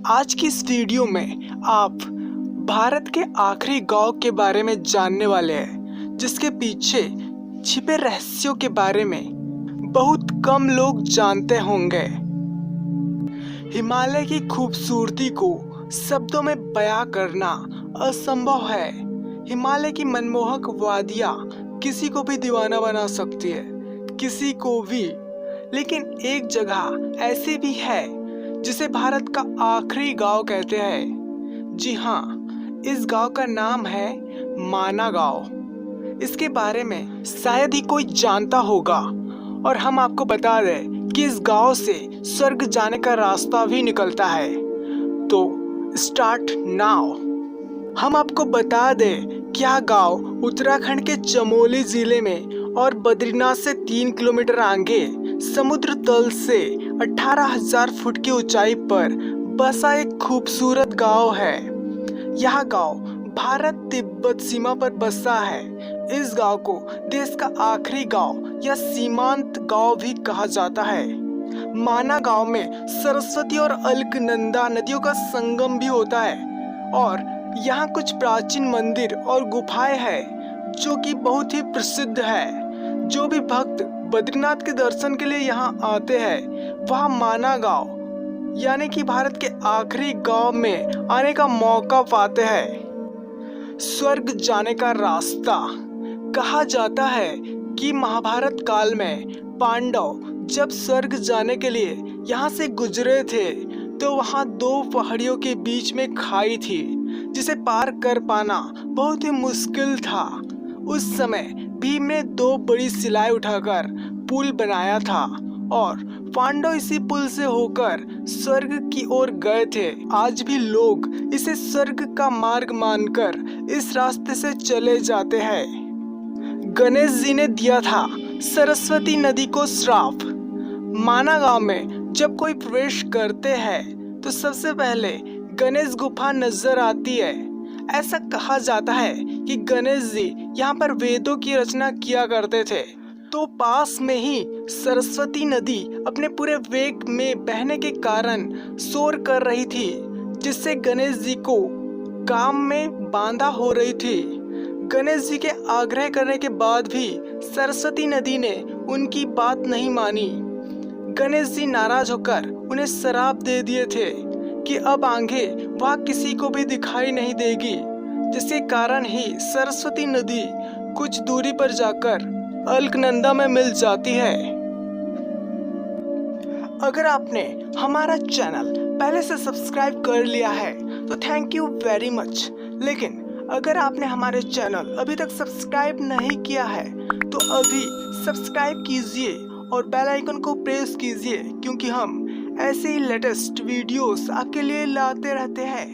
आज की इस वीडियो में आप भारत के आखिरी गांव के बारे में जानने वाले हैं, जिसके पीछे छिपे रहस्यों के बारे में बहुत कम लोग जानते होंगे। हिमालय की खूबसूरती को शब्दों में बयां करना असंभव है। हिमालय की मनमोहक वादियां किसी को भी दीवाना बना सकती है, किसी को भी। लेकिन एक जगह ऐसी भी है जिसे भारत का आखिरी गांव कहते हैं। जी हाँ, इस गांव का नाम है माना गांव। इसके बारे में शायद ही कोई जानता होगा, और हम आपको बता दें कि इस गांव से स्वर्ग जाने का रास्ता भी निकलता है। तो स्टार्ट नाउ। हम आपको बता दें कि यह गांव उत्तराखंड के चमोली जिले में और बद्रीनाथ से 3 किलोमीटर आगे समुद्र तल से 18,000 फुट की ऊंचाई पर बसा एक खूबसूरत गांव है। यह गांव भारत तिब्बत सीमा पर बसा है। इस गांव को देश का आखिरी गांव या सीमांत गांव भी कहा जाता है। माना गांव में सरस्वती और अलकनंदा नदियों का संगम भी होता है, और यहाँ कुछ प्राचीन मंदिर और गुफाएं हैं जो कि बहुत ही प्रसिद्ध है। जो भी भक्त बद्रीनाथ के दर्शन के लिए यहाँ आते हैं, वह माना गांव यानी कि भारत के आखिरी गांव में आने का मौका पाते हैं। स्वर्ग जाने का रास्ता। कहा जाता है कि महाभारत काल में पांडव जब स्वर्ग जाने के लिए यहाँ से गुजरे थे, तो वहाँ 2 पहाड़ियों के बीच में खाई थी, जिसे पार कर पाना बहुत ही मुश्किल था। उस समय भीम ने 2 बड़ी शिलाएं उठाकर पुल बनाया था, और पांडव इसी पुल से होकर स्वर्ग की ओर गए थे। आज भी लोग इसे स्वर्ग का मार्ग मानकर इस रास्ते से चले जाते हैं। गणेश जी ने दिया था सरस्वती नदी को श्राप। माना गांव में जब कोई प्रवेश करते हैं तो सबसे पहले गणेश गुफा नजर आती है। ऐसा कहा जाता है कि गणेश जी यहाँ पर वेदों की रचना किया करते थे, तो पास में ही सरस्वती नदी अपने पूरे वेग में बहने के कारण शोर कर रही थी, जिससे गणेश जी को काम में बाधा हो रही थी। गणेश जी के आग्रह करने के बाद भी सरस्वती नदी ने उनकी बात नहीं मानी। गणेश जी नाराज होकर उन्हें श्राप दे दिए थे कि अब आगे वह किसी को भी दिखाई नहीं देगी, जिसके कारण ही सरस्वती नदी कुछ दूरी पर जाकर अलकनंदा में मिल जाती है। अगर आपने हमारा चैनल पहले से सब्सक्राइब कर लिया है तो थैंक यू वेरी मच। लेकिन अगर आपने हमारे चैनल अभी तक सब्सक्राइब नहीं किया है तो अभी सब्सक्राइब कीजिए और बेल आइकन को प्रेस कीजिए, क्योंकि हम ऐसे ही लेटेस्ट वीडियोस आपके लिए लाते रहते हैं।